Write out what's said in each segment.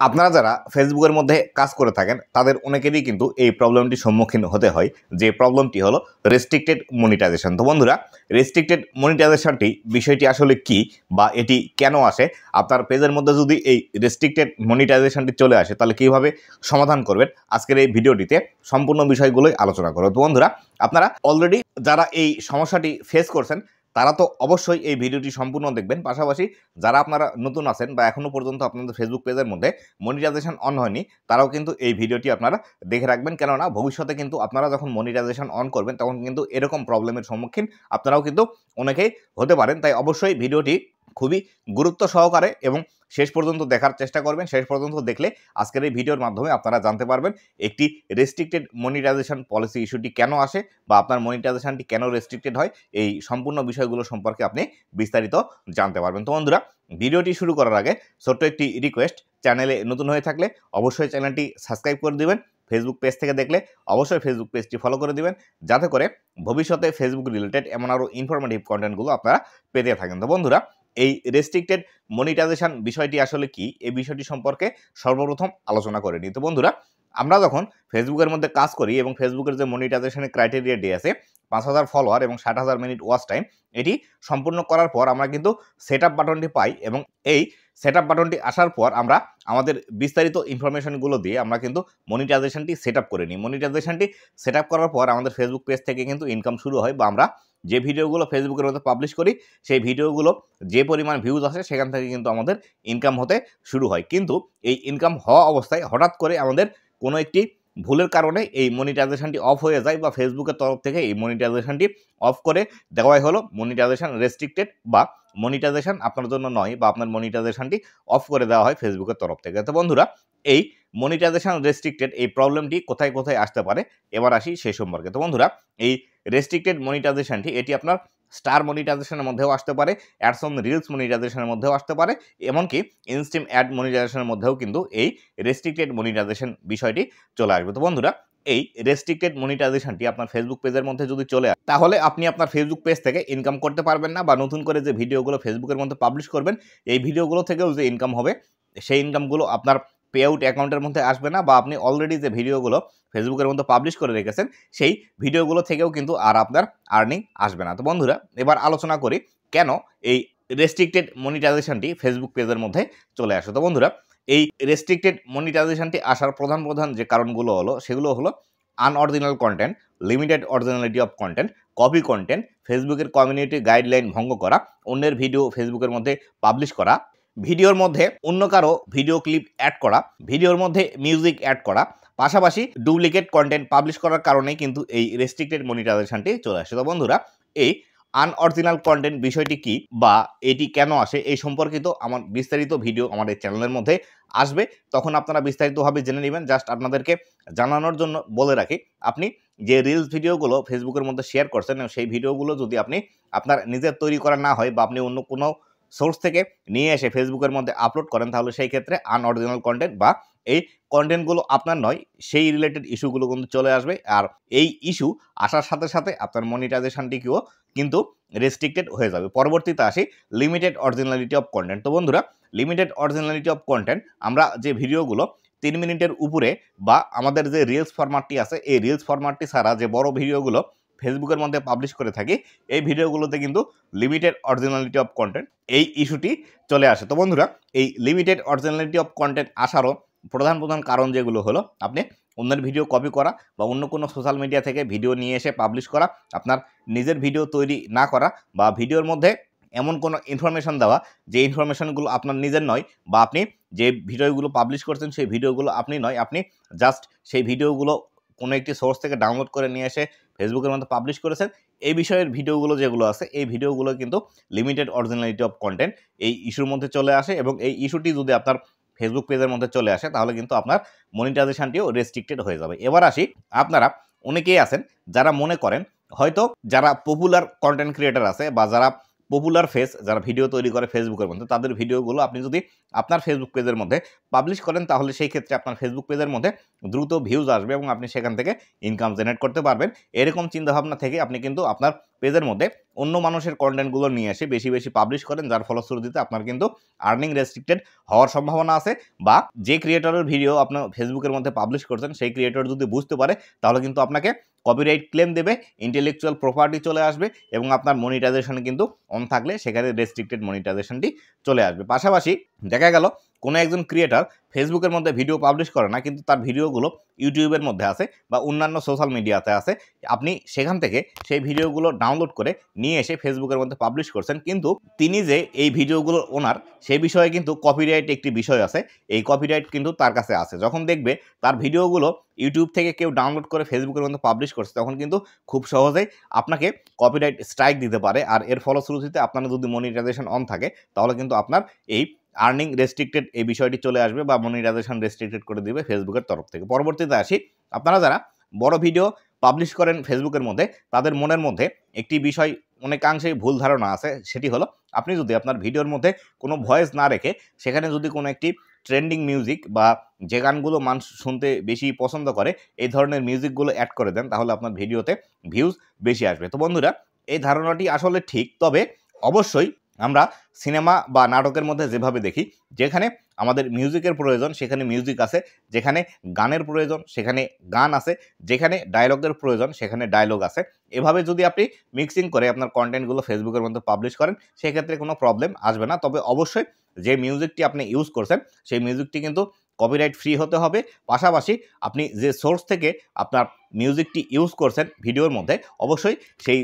আপনারা যারা ফেসবুকের মধ্যে কাজ করে থাকেন তাদের অনেকেরই কিন্তু এই প্রবলেমটির সম্মুখীন হতে হয়, যে প্রবলেমটি হলো রেস্ট্রিক্টেড মনিটাইজেশন। তো বন্ধুরা, রেস্ট্রিক্টেড মনিটাইজেশনটি বিষয়টি আসলে কি বা এটি কেন আসে, আপনার পেজের মধ্যে যদি এই রেস্ট্রিক্টেড মনিটাইজেশনটি চলে আসে তাহলে কীভাবে সমাধান করবেন, আজকের এই ভিডিওটিতে সম্পূর্ণ বিষয়গুলোই আলোচনা করব। তো বন্ধুরা, আপনারা অলরেডি যারা এই সমস্যাটি ফেস করছেন তারা তো অবশ্যই এই ভিডিওটি সম্পূর্ণ দেখবেন। পাশাপাশি যারা আপনারা নতুন আছেন বা এখনও পর্যন্ত আপনাদের ফেসবুক পেজের মধ্যে মনিটাইজেশন অন হয়নি, তারাও কিন্তু এই ভিডিওটি আপনারা দেখে রাখবেন। কেননা ভবিষ্যতে কিন্তু আপনারা যখন মনিটাইজেশন অন করবেন তখন কিন্তু এরকম প্রবলেমের সম্মুখীন আপনারাও কিন্তু অনেকেই হতে পারেন। তাই অবশ্যই ভিডিওটি খুবই গুরুত্ব সহকারে এবং শেষ পর্যন্ত দেখার চেষ্টা করবেন। শেষ পর্যন্ত দেখলে আজকের এই ভিডিওর মাধ্যমে আপনারা জানতে পারবেন একটি রেস্ট্রিক্টেড মনিটাইজেশন পলিসি ইস্যুটি কেন আসে বা আপনার মনিটাইজেশনটি কেন রেস্ট্রিক্টেড হয়, এই সম্পূর্ণ বিষয়গুলো সম্পর্কে আপনি বিস্তারিত জানতে পারবেন। তো বন্ধুরা, ভিডিওটি শুরু করার আগে ছোট্ট একটি রিকোয়েস্ট, চ্যানেলে নতুন হয়ে থাকলে অবশ্যই চ্যানেলটি সাবস্ক্রাইব করে দিবেন। ফেসবুক পেজ থেকে দেখলে অবশ্যই ফেসবুক পেজটি ফলো করে দিবেন, যাতে করে ভবিষ্যতে ফেসবুক রিলেটেড এমন আরও ইনফরমেটিভ কন্টেন্টগুলো আপনারা পেতে থাকেন। তো বন্ধুরা, এই রেস্ট্রিক্টেড মনিটাইজেশন বিষয়টি আসলে কি, এই বিষয়টি সম্পর্কে সর্বপ্রথম আলোচনা করে নিই। তো বন্ধুরা, আমরা যখন ফেসবুকের মধ্যে কাজ করি এবং ফেসবুকের যে মনিটাইজেশনের ক্রাইটেরিয়াটি আছে ৫,০০০ ফলোয়ার এবং ৬০,০০০ মিনিট ওয়াচ টাইম, এটি সম্পূর্ণ করার পর আমরা কিন্তু সেট আপ বাটনটি পাই এবং এই সেট আপ বাটনটি আসার পর আমরা আমাদের বিস্তারিত ইনফরমেশনগুলো দিয়ে আমরা কিন্তু মনিটাইজেশনটি সেট আপ করে নিই। মনিটাইজেশনটি সেট আপ করার পর আমাদের ফেসবুক পেজ থেকে কিন্তু ইনকাম শুরু হয়, বা আমরা যে ভিডিওগুলো ফেসবুকের মধ্যে পাবলিশ করি সেই ভিডিওগুলো যে পরিমাণ ভিউজ আসে সেখান থেকে কিন্তু আমাদের ইনকাম হতে শুরু হয়। কিন্তু এই ইনকাম হওয়া অবস্থায় হঠাৎ করে আমাদের কোনো একটি ভুলের কারণে এই মনিটাইজেশনটি অফ হয়ে যায়, বা ফেসবুকের তরফ থেকে এই মনিটাইজেশনটি অফ করে দেওয়াই হলো মনিটাইজেশন রেস্ট্রিক্টেড, বা মনিটাইজেশন আপনার জন্য নয়, বা আপনার মনিটাইজেশনটি অফ করে দেওয়া হয় ফেসবুকের তরফ থেকে। তো বন্ধুরা, এই মনিটাইজেশন রেস্ট্রিক্টেড এই প্রবলেমটি কোথায় কোথায় আসতে পারে, এবার আসি সেই সম্পর্কে। তো বন্ধুরা, এই রেস্ট্রিক্টেড মনিটাইজেশনটি এটি আপনার স্টার মনিটাইজেশনের মধ্যেও আসতে পারে, অ্যাডস অন রিলস মনিটাইজেশনের মধ্যেও আসতে পারে, এমনকি ইনস্টিম অ্যাড মনিটাইজেশনের মধ্যেও কিন্তু এই রেস্ট্রিক্টেড মনিটাইজেশন বিষয়টি চলে আসবে। তো বন্ধুরা, এই রেস্ট্রিক্টেড মনিটাইজেশনটি আপনার ফেসবুক পেজের মধ্যে যদি চলে আসে তাহলে আপনি আপনার ফেসবুক পেজ থেকে ইনকাম করতে পারবেন না, বা নতুন করে যে ভিডিওগুলো ফেসবুকের মধ্যে পাবলিশ করবেন এই ভিডিওগুলো থেকেও যে ইনকাম হবে সেই ইনকামগুলো আপনার পে আউট অ্যাকাউন্টের মধ্যে আসবে না, বা আপনি অলরেডি যে ভিডিওগুলো ফেসবুকের মধ্যে পাবলিশ করে রেখেছেন সেই ভিডিওগুলো থেকেও কিন্তু আর আপনার আর্নিং আসবে না। তো বন্ধুরা, এবার আলোচনা করি কেন এই রেস্ট্রিক্টেড মনিটাইজেশনটি ফেসবুক পেজের মধ্যে চলে আসে। তো বন্ধুরা, এই রেস্ট্রিক্টেড মনিটাইজেশনটি আসার প্রধান যে কারণগুলো হলো সেগুলো হলো unoriginal content, limited originality of content, copy content, ফেসবুকের কমিউনিটি গাইডলাইন ভঙ্গ করা, অন্যের ভিডিও ফেসবুকের মধ্যে পাবলিশ করা, ভিডিওর মধ্যে অন্য কারো ভিডিও ক্লিপ অ্যাড করা, ভিডিওর মধ্যে মিউজিক অ্যাড করা, পাশাপাশি ডুপ্লিকেট কন্টেন্ট পাবলিশ করার কারণেই কিন্তু এই রেস্ট্রিক্টেড মনিটাইজেশনটি চলে আসে। তো বন্ধুরা, এই আনঅরিজিনাল কন্টেন্ট বিষয়টি কি বা এটি কেন আসে এই সম্পর্কিত আমার বিস্তারিত ভিডিও আমার এই চ্যানেলের মধ্যে আসবে, তখন আপনারা বিস্তারিতভাবে জেনে নেবেন। জাস্ট আপনাদেরকে জানানোর জন্য বলে রাখি, আপনি যে রিলস ভিডিওগুলো ফেসবুকের মধ্যে শেয়ার করছেন সেই ভিডিওগুলো যদি আপনি আপনার নিজের তৈরি করা না হয় বা আপনি অন্য কোনো সোর্স থেকে নিয়ে এসে ফেসবুকের মধ্যে আপলোড করেন, তাহলে সেই ক্ষেত্রে আনঅরিজিনাল কন্টেন্ট বা এই কন্টেন্টগুলো আপনার নয় সেই রিলেটেড ইস্যুগুলো কিন্তু চলে আসবে। আর এই ইস্যু আসার সাথে সাথে আপনার মনিটাইজেশনটিকেও কিন্তু রেস্ট্রিক্টেড হয়ে যাবে। পরবর্তীতে আসি লিমিটেড অরিজিনালিটি অফ কন্টেন্ট। তো বন্ধুরা, লিমিটেড অরিজিনালিটি অফ কন্টেন্ট, আমরা যে ভিডিওগুলো ৩ মিনিটের উপরে বা আমাদের যে রিলস ফরম্যাটটি আছে এই রিলস ফরম্যাটটি ছাড়া যে বড় ভিডিওগুলো ফেসবুকের মধ্যে পাবলিশ করে থাকি এই ভিডিওগুলোতে কিন্তু লিমিটেড অরিজিনালিটি অফ কন্টেন্ট এই ইস্যুটি চলে আসে। তো বন্ধুরা, এই লিমিটেড অরিজিনালিটি অফ কন্টেন্ট আসারও প্রধান কারণ যেগুলো হলো আপনি অন্যের ভিডিও কপি করা বা অন্য কোনো সোশ্যাল মিডিয়া থেকে ভিডিও নিয়ে এসে পাবলিশ করা, আপনার নিজের ভিডিও তৈরি না করা, বা ভিডিওর মধ্যে এমন কোনো ইনফরমেশন দেওয়া যে ইনফরমেশনগুলো আপনার নিজের নয়, বা আপনি যে ভিডিওগুলো পাবলিশ করছেন সেই ভিডিওগুলো আপনি নয়, আপনি জাস্ট সেই ভিডিওগুলো কোনো একটি সোর্স থেকে ডাউনলোড করে নিয়ে এসে ফেসবুকের মধ্যে পাবলিশ করেছেন। এই বিষয়ের ভিডিওগুলো যেগুলো আছে এই ভিডিওগুলো কিন্তু লিমিটেড অরিজিনালিটি অফ কন্টেন্ট এই ইস্যুর মধ্যে চলে আসে, এবং এই ইস্যুটি যদি আপনার ফেসবুক পেজের মধ্যে চলে আসে তাহলে কিন্তু আপনার মনিটাইজেশনটিও রেস্ট্রিক্টেড হয়ে যাবে। এবার আসি, আপনারা অনেকেই আছেন যারা মনে করেন হয়তো যারা পপুলার কন্টেন্ট ক্রিয়েটার আছে বা যারা পপুলার ফেস যারা ভিডিও তৈরি করে ফেসবুকের মধ্যে তাদের ভিডিওগুলো আপনি যদি আপনার ফেসবুক পেজের মধ্যে পাবলিশ করেন তাহলে সেই ক্ষেত্রে আপনার ফেসবুক পেজের মধ্যে দ্রুত ভিউজ আসবে এবং আপনি সেখান থেকে ইনকাম জেনারেট করতে পারবেন। এরকম চিন্তাভাবনা থেকে আপনি কিন্তু আপনার পেজের মধ্যে অন্য মানুষের কন্টেন্টগুলো নিয়ে এসে বেশি বেশি পাবলিশ করেন, যার ফলশ্রুতিতে আপনার কিন্তু আর্নিং রেস্ট্রিক্টেড হওয়ার সম্ভাবনা আছে, বা যে ক্রিয়েটরের ভিডিও আপনার ফেসবুকের মধ্যে পাবলিশ করছেন সেই ক্রিয়েটর যদি বুঝতে পারে তাহলে কিন্তু আপনাকে কপিরাইট ক্লেম দেবে, ইন্টেলেকচুয়াল প্রপার্টি চলে আসবে এবং আপনার মনিটাইজেশন কিন্তু অন থাকলে সেখানে রেস্ট্রিক্টেড মনিটাইজেশনটি চলে আসবে। পাশাপাশি দেখা গেল কোনো একজন ক্রিয়েটর ফেসবুকের মধ্যে ভিডিও পাবলিশ করে না, কিন্তু তার ভিডিওগুলো ইউটিউবের মধ্যে আছে বা অন্যান্য সোশ্যাল মিডিয়াতে আছে, আপনি সেখান থেকে সেই ভিডিওগুলো ডাউনলোড করে নিয়ে এসে ফেসবুকের মধ্যে পাবলিশ করছেন, কিন্তু তিনি যে এই ভিডিওগুলোর ওনার সেই বিষয়ে কিন্তু কপিরাইট একটি বিষয় আছে, এই কপিরাইট কিন্তু তার কাছে আছে। যখন দেখবে তার ভিডিওগুলো ইউটিউব থেকে কেউ ডাউনলোড করে ফেসবুকের মধ্যে পাবলিশ করছে, তখন কিন্তু খুব সহজেই আপনাকে কপিরাইট স্ট্রাইক দিতে পারে, আর এর ফলশ্রুতিতে আপনার যদি মনিটাইজেশন অন থাকে তাহলে কিন্তু আপনার এই আর্নিং রেস্ট্রিক্টেড এই বিষয়টি চলে আসবে বা মনিটাইজেশন রেস্ট্রিক্টেড করে দিবে ফেসবুকের তরফ থেকে। পরবর্তীতে আসি, আপনারা যারা বড় ভিডিও পাবলিশ করেন ফেসবুকের মধ্যে, তাদের মনের মধ্যে একটি বিষয় অনেকাংশেই ভুল ধারণা আছে, সেটি হলো আপনি যদি আপনার ভিডিওর মধ্যে কোনো ভয়েস না রেখে সেখানে যদি কোনো একটি ট্রেন্ডিং মিউজিক বা যে গানগুলো মানুষ শুনতে বেশি পছন্দ করে এই ধরনের মিউজিকগুলো অ্যাড করে দেন, তাহলে আপনার ভিডিওতে ভিউজ বেশি আসবে। তো বন্ধুরা, এই ধারণাটি আসলে ঠিক, তবে অবশ্যই আমরা সিনেমা বা নাটকের মধ্যে যেভাবে দেখি, যেখানে আমাদের মিউজিকের প্রয়োজন সেখানে মিউজিক আছে, যেখানে গানের প্রয়োজন সেখানে গান আছে, যেখানে ডায়লগের প্রয়োজন সেখানে ডায়লগ আছে। এভাবে যদি আপনি মিক্সিং করে আপনার কন্টেন্টগুলো ফেসবুকের মধ্যে পাবলিশ করেন সেক্ষেত্রে কোনো প্রবলেম আসবে না। তবে অবশ্যই যে মিউজিকটি আপনি ইউজ করছেন সেই মিউজিকটি কিন্তু কপিরাইট ফ্রি হতে হবে। পাশাপাশি আপনি যে সোর্স থেকে আপনার মিউজিকটি ইউজ করছেন ভিডিওর মধ্যে, অবশ্যই সেই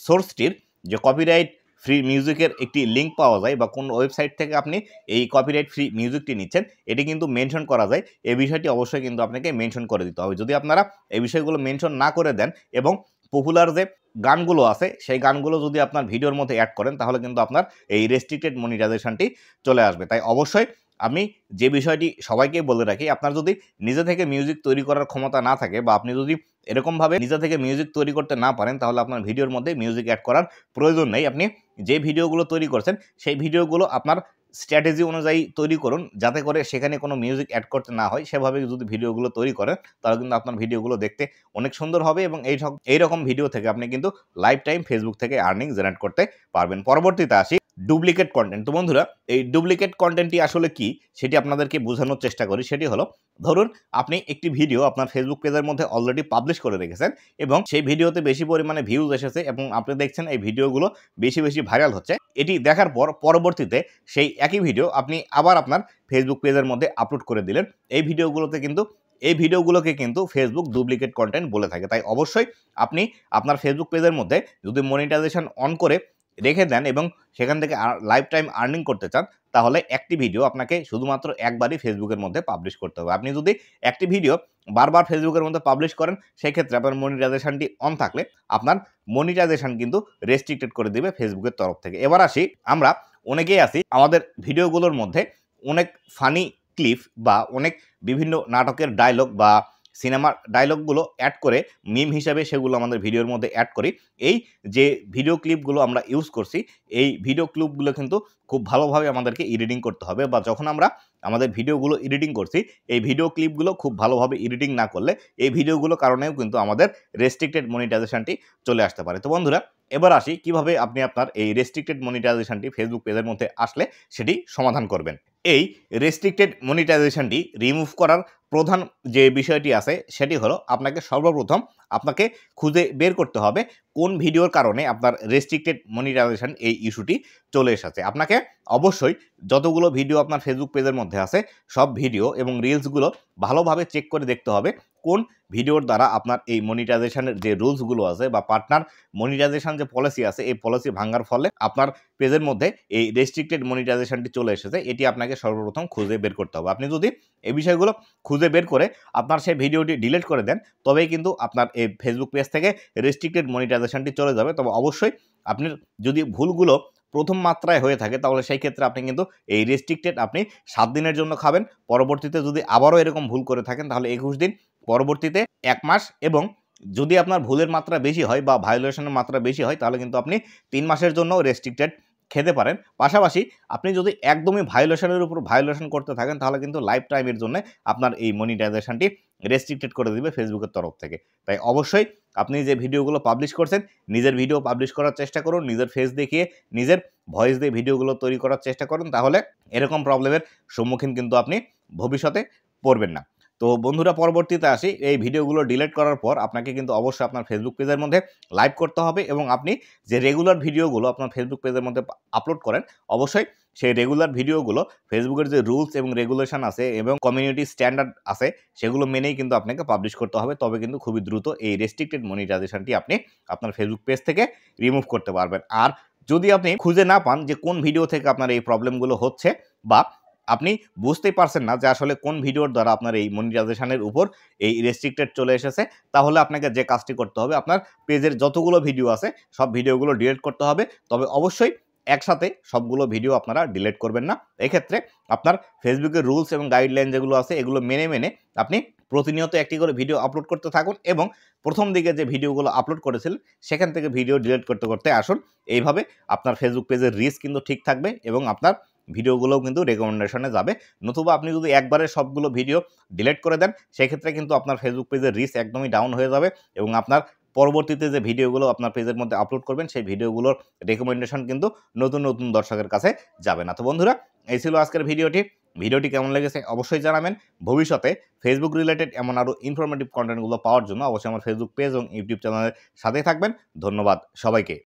সোর্সটির যে কপিরাইট ফ্রি মিউজিকের একটি লিঙ্ক পাওয়া যায় বা কোন ওয়েবসাইট থেকে আপনি এই কপিরাইট ফ্রি মিউজিকটি নিচ্ছেন এটি কিন্তু মেনশন করা যায়, এই বিষয়টি অবশ্যই কিন্তু আপনাকে মেনশন করে দিতে হবে। যদি আপনারা এই বিষয়গুলো মেনশন না করে দেন এবং পপুলার যে গানগুলো আছে সেই গানগুলো যদি আপনার ভিডিওর মধ্যে অ্যাড করেন তাহলে কিন্তু আপনার এই রেস্ট্রিক্টেড মনিটাইজেশনটি চলে আসবে। তাই অবশ্যই আমি যে বিষয়টি সবাইকে বলে রাখি, আপনার যদি নিজে থেকে মিউজিক তৈরি করার ক্ষমতা না থাকে বা আপনি যদি এরকমভাবে নিজে থেকে মিউজিক তৈরি করতে না পারেন তাহলে আপনার ভিডিওর মধ্যে মিউজিক অ্যাড করার প্রয়োজন নেই। আপনি যে ভিডিওগুলো তৈরি করছেন সেই ভিডিওগুলো আপনার স্ট্র্যাটেজি অনুযায়ী তৈরি করুন, যাতে করে সেখানে কোনো মিউজিক অ্যাড করতে না হয়। সেভাবে যদি ভিডিওগুলো তৈরি করেন তাহলে কিন্তু আপনার ভিডিওগুলো দেখতে অনেক সুন্দর হবে এবং এইরকম ভিডিও থেকে আপনি কিন্তু লাইফ টাইম ফেসবুক থেকে আর্নিং জেনারেট করতে পারবেন। পরবর্তীতে আসি ডুপ্লিকেট কন্টেন্ট। তো বন্ধুরা, এই ডুপ্লিকেট কন্টেন্টটি আসলে কি সেটি আপনাদেরকে বোঝানোর চেষ্টা করি। সেটি হলো, ধরুন আপনি একটি ভিডিও আপনার ফেসবুক পেজের মধ্যে অলরেডি পাবলিশ করে রেখেছেন এবং সেই ভিডিওতে বেশি পরিমাণে ভিউজ এসেছে এবং আপনি দেখছেন এই ভিডিওগুলো বেশি বেশি ভাইরাল হচ্ছে। এটি দেখার পর পরবর্তীতে সেই একই ভিডিও আপনি আবার আপনার ফেসবুক পেজের মধ্যে আপলোড করে দিলেন। এই ভিডিওগুলোকে কিন্তু ফেসবুক ডুপ্লিকেট কন্টেন্ট বলে থাকে। তাই অবশ্যই আপনি আপনার ফেসবুক পেজের মধ্যে যদি মনিটাইজেশন অন করে রেখে দেন এবং সেখান থেকে লাইফ টাইম আর্নিং করতে চান, তাহলে একটি ভিডিও আপনাকে শুধুমাত্র একবারই ফেসবুকের মধ্যে পাবলিশ করতে হবে। আপনি যদি একটি ভিডিও বারবার ফেসবুকের মধ্যে পাবলিশ করেন সেক্ষেত্রে আপনার মনিটাইজেশনটি অন থাকলে আপনার মনিটাইজেশন কিন্তু রেস্ট্রিক্টেড করে দিবে ফেসবুকের তরফ থেকে। এবার আসি, আমরা অনেকেই আছি আমাদের ভিডিওগুলোর মধ্যে অনেক ফানি ক্লিপ বা অনেক বিভিন্ন নাটকের ডায়লগ বা সিনেমার ডায়লগগুলো অ্যাড করে মিম হিসাবে সেগুলো আমাদের ভিডিওর মধ্যে অ্যাড করি। এই যে ভিডিও ক্লিপগুলো আমরা ইউজ করছি এই ভিডিও ক্লিপগুলো কিন্তু খুব ভালোভাবে আমাদেরকে এডিটিং করতে হবে, বা যখন আমরা আমাদের ভিডিওগুলো এডিটিং করছি এই ভিডিও ক্লিপগুলো খুব ভালোভাবে এডিটিং না করলে এই ভিডিওগুলো কারণেও কিন্তু আমাদের রেস্ট্রিক্টেড মনিটাইজেশনটি চলে আসতে পারে। তো বন্ধুরা, এবার আসি কিভাবে আপনি আপনার এই রেস্ট্রিক্টেড মনিটাইজেশনটি ফেসবুক পেজের মধ্যে আসলে সেটি সমাধান করবেন। এই রেস্ট্রিক্টেড মনিটাইজেশনটি রিমুভ করার প্রধান যে বিষয়টি আছে সেটি হলো, আপনাকে সর্বপ্রথম আপনাকে খুঁজে বের করতে হবে কোন ভিডিওর কারণে আপনার রেস্ট্রিক্টেড মনিটাইজেশন এই ইস্যুটি চলে এসেছে। আপনাকে অবশ্যই যতগুলো ভিডিও আপনার ফেসবুক পেজের মধ্যে আছে সব ভিডিও এবং রিলসগুলো ভালোভাবে চেক করে দেখতে হবে কোন ভিডিওর দ্বারা আপনার এই মনিটাইজেশনের যে রুলসগুলো আছে বা পার্টনার মনিটাইজেশন যে পলিসি আছে এই পলিসি ভাঙার ফলে আপনার পেজের মধ্যে এই রেস্ট্রিক্টেড মনিটাইজেশনটি চলে এসেছে, এটি আপনাকে সর্বপ্রথম খুঁজে বের করতে হবে। আপনি যদি এই বিষয়গুলো খুঁজে বের করে আপনার সেই ভিডিওটি ডিলিট করে দেন তবেই কিন্তু আপনার এই ফেসবুক পেজ থেকে রেস্ট্রিক্টেড মনিটাইজেশনটি চলে যাবে। তবে অবশ্যই আপনি যদি ভুলগুলো প্রথম মাত্রায় হয়ে থাকে তাহলে সেই ক্ষেত্রে আপনি কিন্তু এই রেস্ট্রিক্টেড আপনি 7 দিনের জন্য খাবেন। পরবর্তীতে যদি আবারও এরকম ভুল করে থাকেন তাহলে 21 দিন, পরবর্তীতে 1 মাস, এবং যদি আপনার ভুলের মাত্রা বেশি হয় বা ভায়োলেশনের মাত্রা বেশি হয় তাহলে কিন্তু আপনি 3 মাসের জন্য রেস্ট্রিক্টেড খেতে পারেন। পাশাপাশি আপনি যদি একদমই ভায়োলেশনের উপর ভায়োলেশন করতে থাকেন তাহলে কিন্তু লাইফ টাইমের জন্য আপনার এই মনিটাইজেশনটি রেস্ট্রিক্টেড করে দিবে ফেসবুকের তরফ থেকে। তাই অবশ্যই আপনি যে ভিডিওগুলো পাবলিশ করছেন নিজের ভিডিও পাবলিশ করার চেষ্টা করুন, নিজের ফেস দেখিয়ে নিজের ভয়েস দিয়ে ভিডিওগুলো তৈরি করার চেষ্টা করুন, তাহলে এরকম প্রবলেমের সম্মুখীন কিন্তু আপনি ভবিষ্যতে পড়বেন না। তো বন্ধুরা, পরবর্তীতে আসি, এই ভিডিওগুলো ডিলিট করার পর আপনাকে কিন্তু অবশ্যই আপনার ফেসবুক পেজের মধ্যে লাইভ করতে হবে এবং আপনি যে রেগুলার ভিডিওগুলো আপনার ফেসবুক পেজের মধ্যে আপলোড করেন অবশ্যই সেই রেগুলার ভিডিওগুলো ফেসবুকের যে রুলস এবং রেগুলেশন আছে এবং কমিউনিটি স্ট্যান্ডার্ড আছে সেগুলো মেনেই কিন্তু আপনাকে পাবলিশ করতে হবে, তবে কিন্তু খুবই দ্রুত এই রেস্ট্রিক্টেড মনিটাইজেশনটি আপনি আপনার ফেসবুক পেজ থেকে রিমুভ করতে পারবেন। আর যদি আপনি খুঁজে না পান যে কোন ভিডিও থেকে আপনার এই প্রবলেমগুলো হচ্ছে বা আপনি বুঝতেই পারছেন না যে আসলে কোন ভিডিওর দ্বারা আপনার এই মনিটাইজেশনের উপর এই রেস্ট্রিক্টেড চলে এসেছে, তাহলে আপনাকে যে কাজটি করতে হবে আপনার পেজের যতগুলো ভিডিও আছে সব ভিডিওগুলো ডিলিট করতে হবে। তবে অবশ্যই একসাথে সবগুলো ভিডিও আপনারা ডিলিট করবেন না। এক্ষেত্রে আপনার ফেসবুকের রুলস এবং গাইডলাইন যেগুলো আছে এগুলো মেনে আপনি প্রতিনিয়ত একটি করে ভিডিও আপলোড করতে থাকুন এবং প্রথম দিকে যে ভিডিওগুলো আপলোড করেছিলেন সেখান থেকে ভিডিও ডিলিট করতে করতে আসুন। এইভাবে আপনার ফেসবুক পেজের রিচ কিন্তু ঠিক থাকবে এবং আপনার ভিডিওগুলোও কিন্তু রেকমেন্ডেশনে যাবে। নতুবা আপনি যদি একবারে সবগুলো ভিডিও ডিলিট করে দেন সেক্ষেত্রে কিন্তু আপনার ফেসবুক পেজের রিচ একদমই ডাউন হয়ে যাবে এবং আপনার পরবর্তীতে যে ভিডিওগুলো আপনার পেজের মধ্যে আপলোড করবেন সেই ভিডিওগুলোর রেকমেন্ডেশন কিন্তু নতুন দর্শকের কাছে যাবে না। তো বন্ধুরা, এই ছিল আজকের ভিডিওটি কেমন লেগেছে অবশ্যই জানাবেন। ভবিষ্যতে ফেসবুক রিলেটেড এমন আরও ইনফরমেটিভ কন্টেন্টগুলো পাওয়ার জন্য অবশ্যই আমার ফেসবুক পেজ এবং ইউটিউব চ্যানেলের সাথেই থাকবেন। ধন্যবাদ সবাইকে।